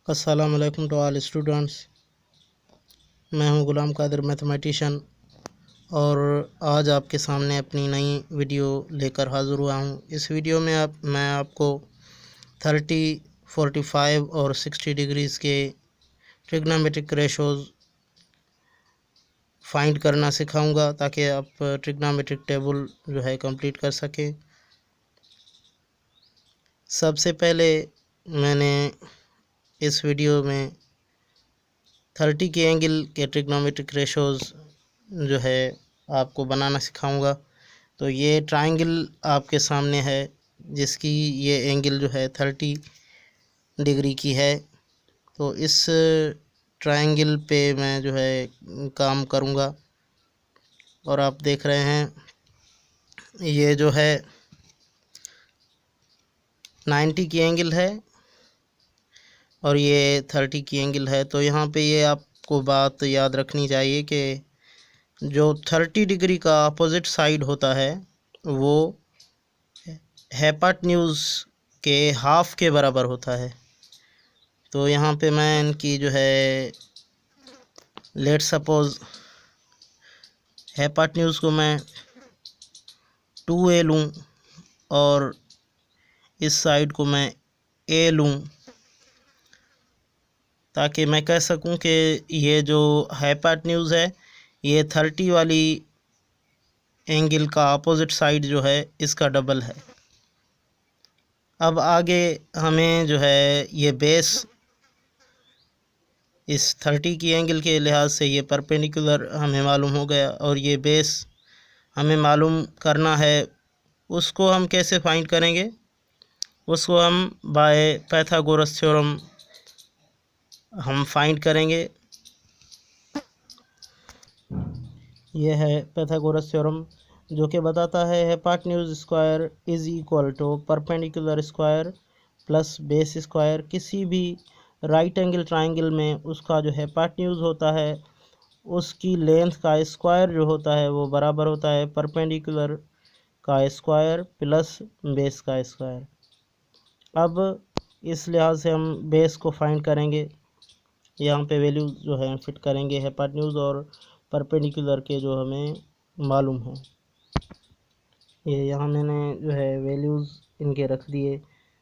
अस्सलाम वालेकुम to all students. मैं हूं गुलाम कादिर मैथमेटिशियन और आज आपके सामने अपनी नई वीडियो लेकर हाज़िर हुआ हूं। इस वीडियो में मैं आपको 30, 45 और 60 डिग्रीज़ के ट्रिग्नोमेट्रिक रेशोज़ फाइंड करना सिखाऊंगा ताकि आप ट्रिग्नोमेट्रिक टेबल जो है कंप्लीट कर सकें। सबसे पहले मैंने इस वीडियो में 30 के एंगल के ट्रिग्नोमेट्रिक रेशोज़ जो है आपको बनाना सिखाऊंगा। तो ये ट्रायंगल आपके सामने है जिसकी ये एंगल जो है 30 डिग्री की है। तो इस ट्रायंगल पे मैं जो है काम करूंगा और आप देख रहे हैं ये जो है 90 की एंगल है और ये 30 की एंगल है। तो यहाँ पे ये आपको बात याद रखनी चाहिए कि जो 30 डिग्री का अपोजिट साइड होता है वो हाइपोटेन्यूज के हाफ के बराबर होता है। तो यहाँ पे मैं इनकी जो है लेट सपोज हाइपोटेन्यूज को मैं 2a लूँ और इस साइड को मैं a लूँ ताकि मैं कह सकूं कि ये जो हाइपोटेन्यूज है ये 30 वाली एंगल का अपोजिट साइड जो है इसका डबल है। अब आगे हमें जो है ये बेस इस 30 की एंगल के लिहाज से ये परपेंडिकुलर हमें मालूम हो गया और ये बेस हमें मालूम करना है। उसको हम कैसे फाइंड करेंगे? उसको हम बाय पाइथागोरस थ्योरम हम फाइंड करेंगे। यह है पाइथागोरस थ्योरम जो कि बताता है hypotenuse square is equal to perpendicular square plus base square. किसी भी राइट एंगल ट्रायंगल में उसका जो हाइपोटेन्यूज होता है उसकी लेंथ का स्क्वायर जो होता है वो बराबर होता है परपेंडिकुलर का स्क्वायर प्लस बेस का स्क्वायर। अब इस लिहाज से हम बेस को फाइंड करेंगे। यहाँ पे वैल्यू जो है फिट करेंगे हाइपोटेन्यूज और परपेंडिकुलर के जो हमें मालूम है। ये यहाँ मैंने जो है वैल्यूज़ इनके रख दिए।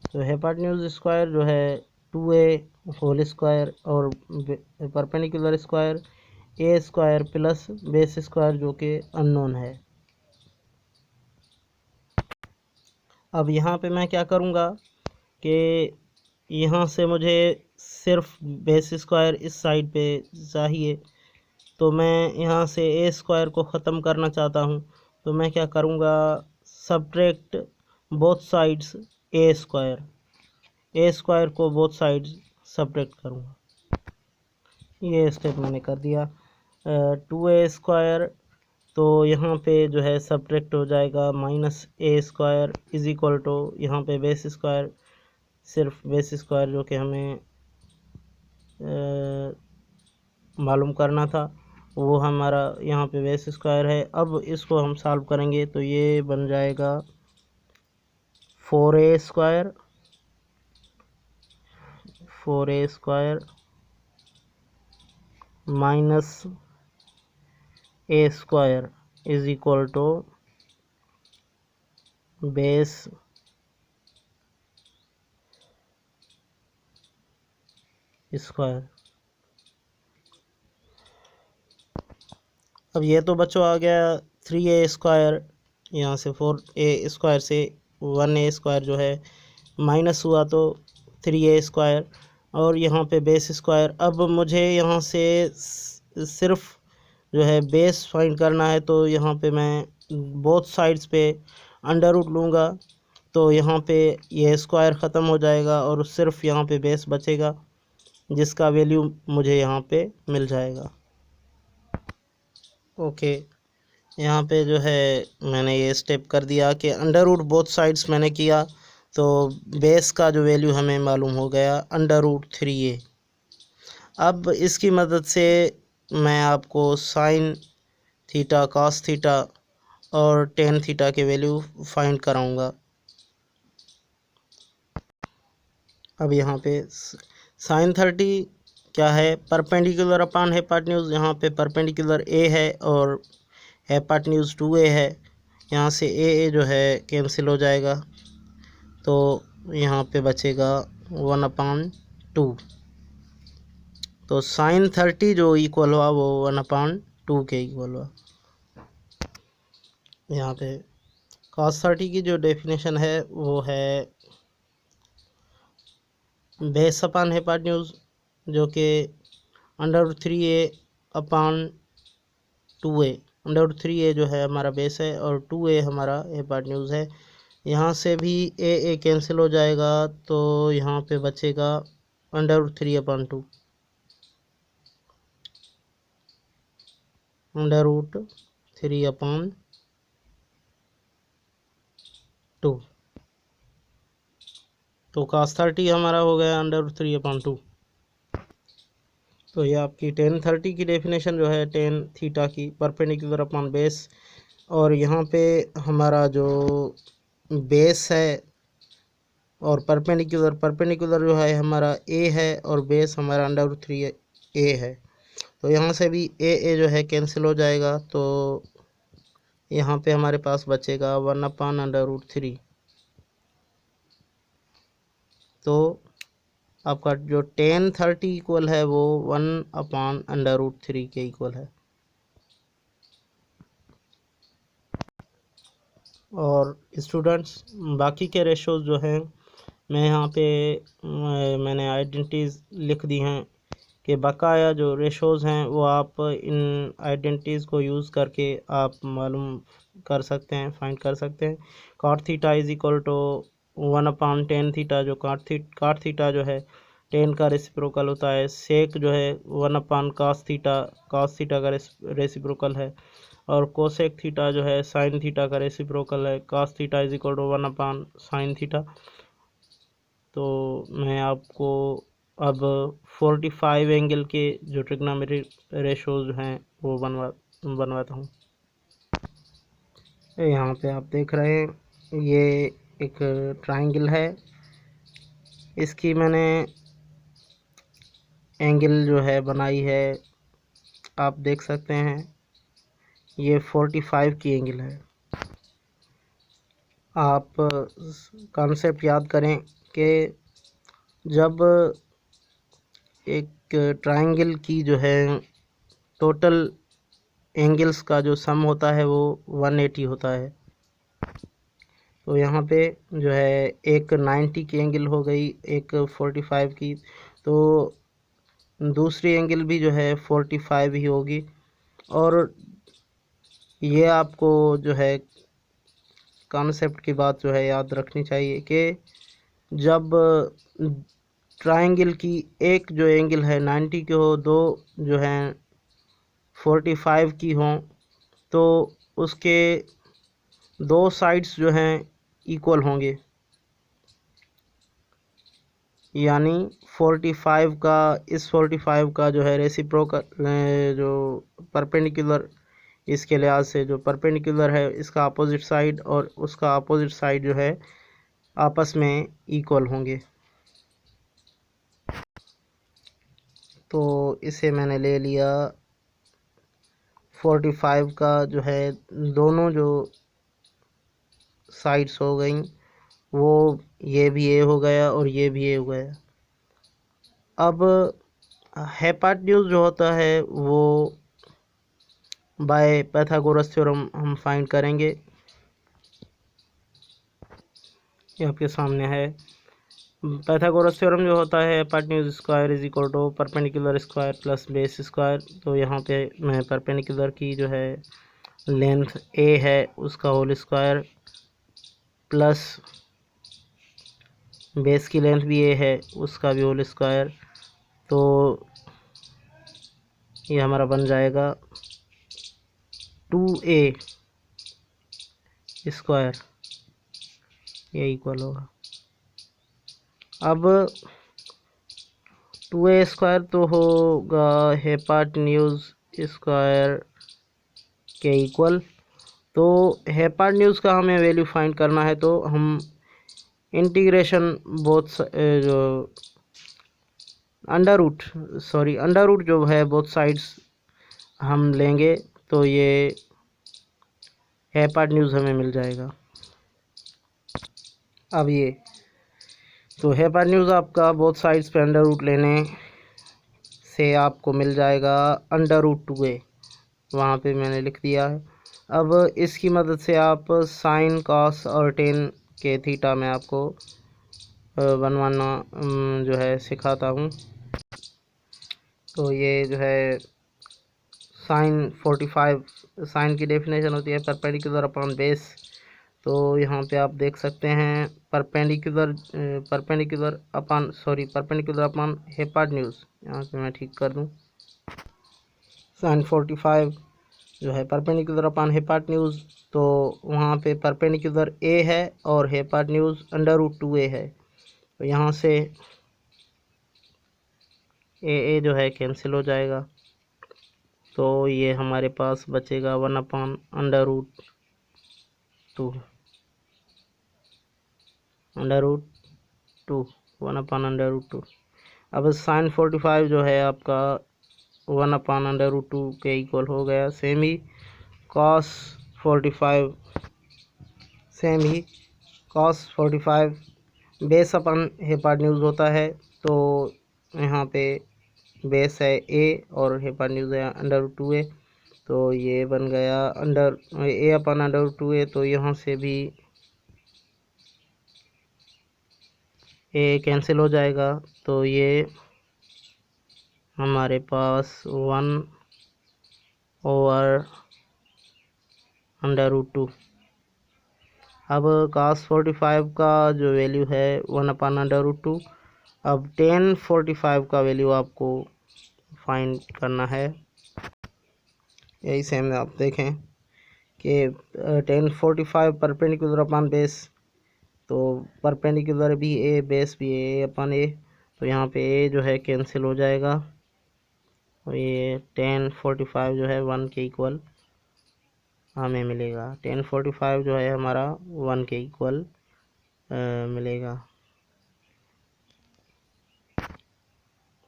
तो हाइपोटेन्यूज स्क्वायर जो है 2a होल स्क्वायर और perpendicular square a square plus base square जो कि अननोन है। अब यहाँ पे मैं क्या करूँगा कि यहाँ से मुझे सिर्फ बेस स्क्वायर इस साइड पे चाहिए। तो मैं यहाँ से a स्क्वायर को ख़त्म करना चाहता हूँ। तो मैं क्या करूँगा, subtract both sides a square को बोथ साइड्स सब्ट्रैक्ट करूँगा। ये स्टेप मैंने कर दिया। 2a स्क्वायर तो यहाँ पे जो है सब्ट्रैक्ट हो जाएगा minus a square is equal to यहाँ पे बेस स्क्वायर, सिर्फ बेस स्क्वायर जो कि हमें मालूम करना था वो हमारा यहाँ पे बेस स्क्वायर है। अब इसको हम सॉल्व करेंगे तो ये बन जाएगा 4a square minus a square is equal to base square. अब ये तो बच्चों आ गया 3a स्क्वायर, यहाँ से 4a स्क्वायर से 1a स्क्वायर जो है माइनस हुआ तो 3a स्क्वायर और यहाँ पे बेस स्क्वायर। अब मुझे यहाँ से सिर्फ जो है बेस फाइंड करना है तो यहाँ पे मैं बोथ साइड्स पे अंडर रूट लूँगा तो यहाँ पे ये स्क्वायर ख़त्म हो जाएगा और सिर्फ यहाँ पे बेस बचेगा जिसका वैल्यू मुझे यहाँ पे मिल जाएगा। ओके, यहाँ पे जो है मैंने ये स्टेप कर दिया कि अंडर रूट बोथ साइड्स मैंने किया तो बेस का जो वैल्यू हमें मालूम हो गया अंडर रूट 3a। अब इसकी मदद से मैं आपको साइन थीटा, कॉस थीटा और टेन थीटा के वैल्यू फाइंड कराऊंगा। अब यहाँ पे साइन 30 क्या है, परपेंडिकुलर अपॉन हाइपोटेन्यूज। यहाँ पे परपेंडिकुलर ए है और हाइपोटेन्यूज 2a है। यहाँ से ए जो है कैंसिल हो जाएगा, तो यहाँ पे बचेगा 1/2। तो साइन 30 जो इक्वल हुआ वो 1/2 के इक्वल हुआ। यहाँ पे cos 30 की जो डेफिनेशन है वो है बेस अपॉन हाइपोटेन्यूज, जो कि √3a अपॉन 2a। √3a जो है हमारा बेस है और 2a हमारा हाइपोटेन्यूज है। यहाँ से भी a कैंसिल हो जाएगा, तो यहाँ पे बचेगा √3/2। √3/2। तो cos 30 हमारा हो गया √3/2। तो ये आपकी tan 30 की डेफिनेशन जो है tan थीटा की, परपेंडिकुलर अपॉन बेस। और यहाँ पे हमारा जो बेस है और परपेंडिकुलर जो है हमारा a है और बेस हमारा √3a है। तो यहाँ से भी a जो है कैंसिल हो जाएगा, तो यहाँ पे हमारे पास बचेगा 1/√3। तो आपका जो tan 30 इक्वल है वो 1/√3 के इक्वल है। और स्टूडेंट्स बाकी के रेशोज़ जो हैं मैं यहाँ पे मैंने आइडेंटिटीज़ लिख दी हैं कि बकाया जो रेशोज़ हैं वो आप इन आइडेंटिटीज़ को यूज़ करके आप मालूम कर सकते हैं, फाइंड कर सकते हैं। cot theta is equal to 1/tan theta, जो cot थीटा जो है tan का रेसिप्रोकल होता है। सेक जो है 1/cos थीटा का रेसिप्रोकल है। और कोसेक थीटा जो है साइन थीटा का रेसिप्रोकल है। cos theta is equal to 1/sin theta. तो मैं आपको अब 45 एंगल के जो ट्रिग्नोमेट्रिक रेशोज हैं वो बनवाता हूँ। यहाँ पे आप देख रहे हैं ये एक ट्रायंगल है, इसकी मैंने एंगल जो है बनाई है, आप देख सकते हैं ये 45 की एंगल है। आप कॉन्सेप्ट याद करें कि जब एक ट्रायंगल की जो है टोटल एंगल्स का जो सम होता है वो 180 होता है। तो यहाँ पे जो है एक 90 की एंगल हो गई, एक 45 की, तो दूसरी एंगल भी जो है 45 ही होगी। और ये आपको जो है कॉन्सेप्ट की बात जो है याद रखनी चाहिए कि जब ट्रायंगल की एक जो एंगल है 90 की हो, दो जो है 45 की हों, तो उसके दो साइड्स जो हैं इक्वल होंगे। यानी 45 का इस 45 का जो है रेसिप्रोकल जो परपेंडिकुलर, इसके लिहाज से जो परपेंडिकुलर है इसका अपोजिट साइड और उसका अपोजिट साइड जो है आपस में इक्वल होंगे। तो इसे मैंने ले लिया 45 का जो है दोनों जो साइड्स हो गई, वो ये भी ए हो गया और ये भी ए हो गया। अब हाइपोटेन्यूज जो होता है वो बाय पाइथागोरस थ्योरम हम फाइंड करेंगे। ये आपके सामने है। पाइथागोरस थ्योरम जो होता है hypotenuse square is equal to perpendicular square plus base square. तो यहाँ पे मैं परपेंडिकुलर की जो है लेंथ ए है उसका होल स्क्वायर प्लस बेस की लेंथ भी ए है उसका भी होल स्क्वायर, तो ये हमारा बन जाएगा 2a स्क्वायर, ये इक्वल होगा। अब 2a स्क्वायर तो होगा हाइपोटेन्यूज स्क्वायर के इक्वल। तो हाइपोटेन्यूज का हमें वैल्यू फाइंड करना है, तो हम इंटीग्रेशन बोथ जो अंडर रूट जो है बोथ साइड्स हम लेंगे तो ये हाइपोटेन्यूज हमें मिल जाएगा। अब ये तो हाइपोटेन्यूज आपका बोथ साइड्स पे अंडर रूट लेने से आपको मिल जाएगा अंडर रूट 2a, वहाँ पे मैंने लिख दिया है। अब इसकी मदद से आप साइन कॉस और टेन के थीटा में आपको बनवाना जो है सिखाता हूँ। तो ये जो है साइन 45, साइन की डेफिनेशन होती है परपेंडिकुलर अपॉन बेस। तो यहाँ पे आप देख सकते हैं परपेंडिकुलर अपॉन हाइपोटेन्यूज। यहाँ पे मैं ठीक कर दूँ, साइन 45 जो है परपेंडिकुलर अपॉन हाइपोटेन्यूज, तो वहाँ पे परपेंडिकुलर ए है और हाइपोटेन्यूज अंडर रूट 2a है। तो यहाँ से ए जो है कैंसिल हो जाएगा, तो ये हमारे पास बचेगा 1 upon under root 2, 1 upon under root 2। अब साइन 45 जो है आपका 1 अपॉन अंडर रूट 2 के इक्वल हो गया। सेम ही कॉस 45 बेस अपन हाइपोटेन्यूज होता है, तो यहाँ पे बेस है a और हाइपोटेन्यूज है अंडर रूट 2a, तो ये बन गया a upon under root 2a। तो यहाँ से भी a कैंसिल हो जाएगा, तो ये हमारे पास 1 ओवर अंडर रूट 2। अब cos 45 का जो वैल्यू है 1 अपॉन अंडर रूट 2। अब tan 45 का वैल्यू आपको फाइंड करना है। यही सेम आप देखें कि tan 45 परपेंडिकुलर अपॉन बेस, तो परपेंडिकुलर भी a, बेस भी a अपॉन a, तो यहाँ पे a जो है कैंसिल हो जाएगा और ये tan 45 जो है 1 के इक्वल हमें मिलेगा। tan 45 जो है हमारा 1 के इक्वल मिलेगा।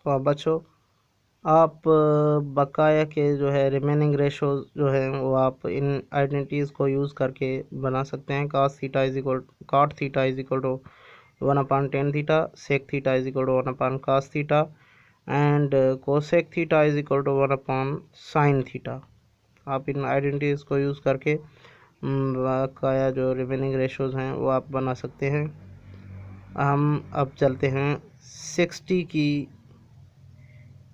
तो अब बच्चों आप बकाया के जो है रिमेनिंग रेशो जो है वो आप इन आइडेंटिटीज़ को यूज़ करके बना सकते हैं। cos theta is equal to 1 upon tan theta, sec theta is equal to 1 upon cos theta and cosec theta is equal to 1 upon sine theta. आप इन आइडेंटिटीज़ को यूज़ करके बकाया जो रिमेनिंग रेशोज़ हैं वो आप बना सकते हैं। हम अब चलते हैं 60 की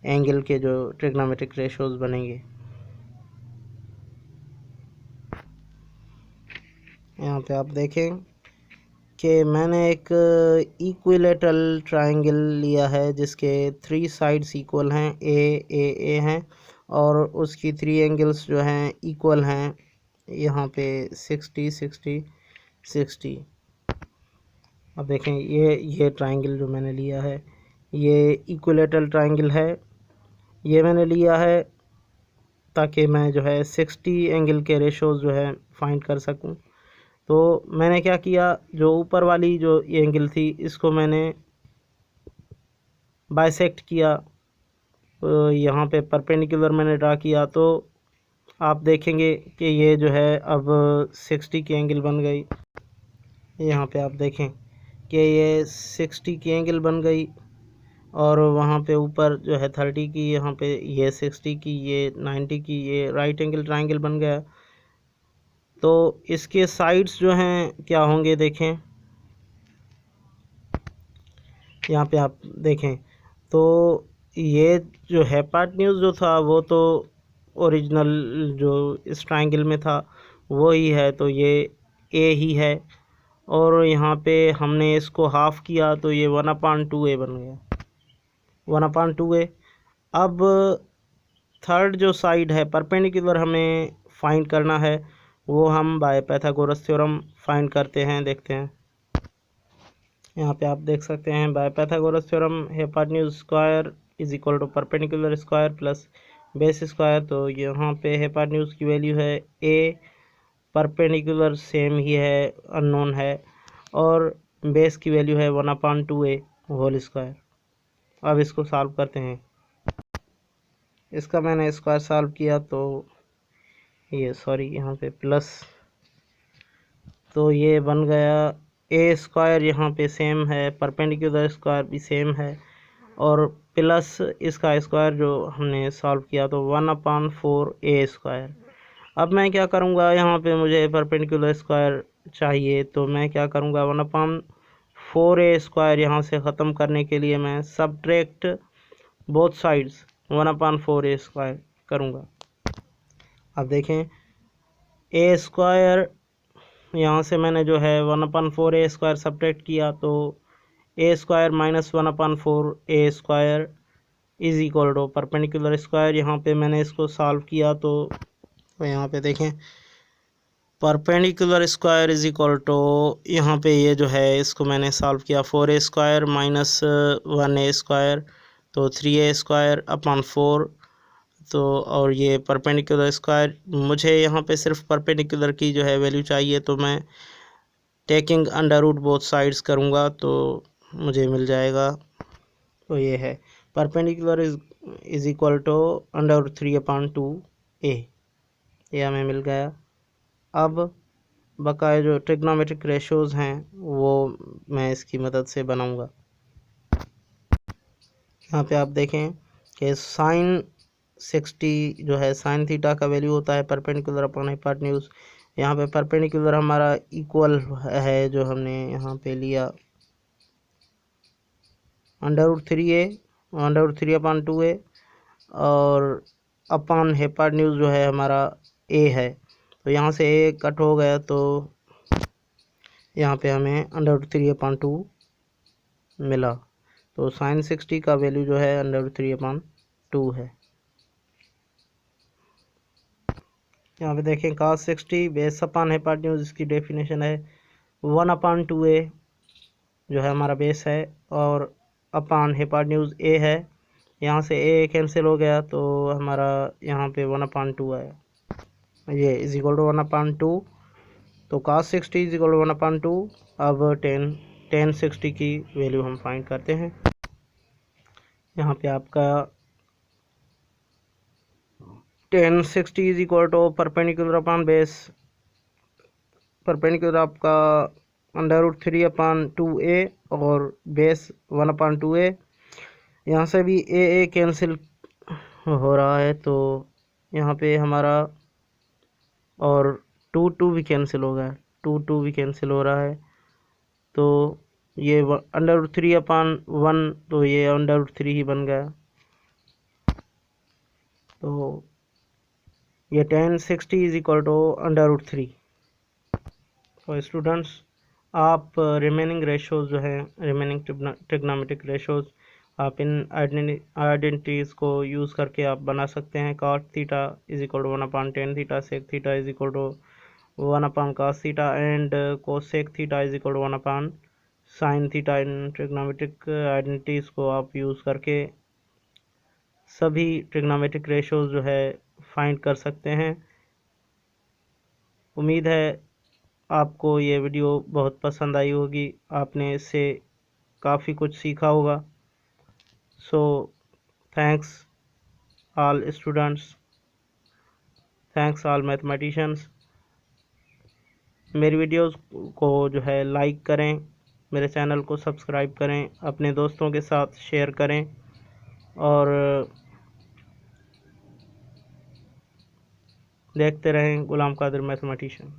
एंगल के जो ट्रिग्नोमेट्रिक रेशोज़ बनेंगे। यहाँ पे आप देखें कि मैंने एक इक्विलेटरल ट्रायंगल लिया है जिसके 3 साइड्स इक्वल हैं, ए हैं, और उसकी 3 एंगल्स जो हैं इक्वल हैं। यहाँ पे 60 60 60। अब देखें ये ट्रायंगल जो मैंने लिया है ये इक्विलेटरल ट्रायंगल है। ये मैंने लिया है ताकि मैं जो है 60 एंगल के रेशोज़ जो है फाइंड कर सकूं। तो मैंने क्या किया, जो ऊपर वाली जो एंगल थी इसको मैंने बाइसेक्ट किया, तो यहाँ पे परपेंडिकुलर मैंने ड्रा किया, तो आप देखेंगे कि ये जो है अब 60 की एंगल बन गई। यहाँ पे आप देखें कि ये 60 की एंगल बन गई और वहाँ पे ऊपर जो है 30 की, यहाँ पे ये 60 की, ये 90 की, ये राइट एंगल ट्रायंगल बन गया। तो इसके साइड्स जो हैं क्या होंगे देखें, यहाँ पे आप देखें तो ये जो हाइपोटेन्यूज जो था वो तो ओरिजिनल जो इस ट्रायंगल में था वो ही है, तो ये ए ही है, और यहाँ पे हमने इसको हाफ किया तो ये 1/2a बन गया, 1/2a। अब थर्ड जो साइड है परपेंडिकुलर हमें फाइंड करना है, वो हम बाय पाइथागोरस थ्योरम फाइंड करते हैं। देखते हैं, यहाँ पे आप देख सकते हैं by Pythagoras theorem hypotenuse square is equal to perpendicular square plus base square. तो यहाँ पे हाइपोटेन्यूज की वैल्यू है a, परपेंडिकुलर सेम ही है, अननोन है, और बेस की वैल्यू है 1/2a होल स्क्वायर। अब इसको सॉल्व करते हैं। इसका मैंने स्क्वायर सॉल्व किया तो ये सॉरी यहाँ पे प्लस, तो ये बन गया ए स्क्वायर, यहाँ पे सेम है, परपेंडिकुलर स्क्वायर भी सेम है, और प्लस इसका स्क्वायर जो हमने सॉल्व किया तो 1/4 ए स्क्वायर। अब मैं क्या करूँगा, यहाँ पे मुझे परपेंडिकुलर स्क्वायर चाहिए, तो मैं क्या करूँगा 1/4 ए स्क्वायर यहाँ से ख़त्म करने के लिए मैं subtract both sides 1/4 A square करूँगा। अब देखें ए स्क्वायर यहाँ से मैंने जो है 1/4 ए स्क्वायर सब्ट्रैक्ट किया तो A square minus 1/4 A square is equal to perpendicular square. यहाँ पे मैंने इसको सॉल्व किया तो यहाँ पे देखें perpendicular square is equal to, यहाँ पे ये जो है इसको मैंने सॉल्व किया 4 ए स्क्वायर माइनस 1 ए स्क्वायर, तो 3 ए स्क्वायर अपॉन 4, तो और ये परपेंडिकुलर स्क्वायर, मुझे यहाँ पे सिर्फ परपेंडिकुलर की जो है वैल्यू चाहिए, तो मैं taking under root both sides करूँगा तो मुझे मिल जाएगा। तो ये है perpendicular is equal to √3/2 a, ये हमें मिल गया। अब बकाया जो ट्रिग्नोमेट्रिक रेशोज़ हैं वो मैं इसकी मदद से बनाऊंगा। यहाँ पे आप देखें कि साइन 60 जो है साइन थीटा का वैल्यू होता है परपेंडिकुलर अपॉन हाइपोटेन्यूज। यहाँ पे परपेंडिकुलर हमारा इक्वल है जो हमने यहाँ पे लिया √3a √3/2a, और अपॉन हाइपोटेन्यूज जो है हमारा a है, तो यहाँ से a कट हो गया तो यहाँ पे हमें √3/2 मिला, तो साइन 60 का वैल्यू जो है √3/2 है। यहाँ पे देखें cos 60 बेस अपॉन हाइपोटेन्यूज, इसकी डेफिनेशन है 1/2a जो है हमारा बेस है, और अपॉन हाइपोटेन्यूज a है, यहाँ से a कैंसिल हो गया तो हमारा यहाँ पे 1/2 आया, ये इज इक्वल टू 1/2, तो cos 60 इज इक्वल टू 1/2। अब tan 60 की वैल्यू हम फाइंड करते हैं। यहाँ पे आपका tan 60 is equal to perpendicular upon base, perpendicular आपका √3/2a और बेस 1/2a, यहाँ से भी a कैंसिल हो रहा है तो यहाँ पे हमारा, और 2 भी कैंसिल हो गया, 2 भी कैंसिल हो रहा है, तो ये √3/1, तो ये √3 ही बन गया, तो ये tan 60 इज इक्वल टू √3। तो स्टूडेंट्स आप रिमेनिंग रेशोज़ जो है रिमेनिंग ट्रिग्नोमेट्रिक रेशोज़ आप इन आइडेंटिटीज़ को यूज़ करके आप बना सकते हैं। cot theta is equal to 1/tan theta, sec theta is equal to 1/cos theta, and cosec theta is equal to 1/sin theta. इन ट्रिग्नोमेट्रिक आइडेंटिटीज़ को आप यूज़ करके सभी ट्रिग्नोमेट्रिक रेशोज़ जो है फाइंड कर सकते हैं। उम्मीद है आपको ये वीडियो बहुत पसंद आई होगी, आपने इससे काफ़ी कुछ सीखा होगा। So thanks all students, thanks all mathematicians. मेरी वीडियोस को जो है लाइक करें, मेरे चैनल को सब्सक्राइब करें, अपने दोस्तों के साथ शेयर करें, और देखते रहें गुलाम कादिर मैथमेटिशियन।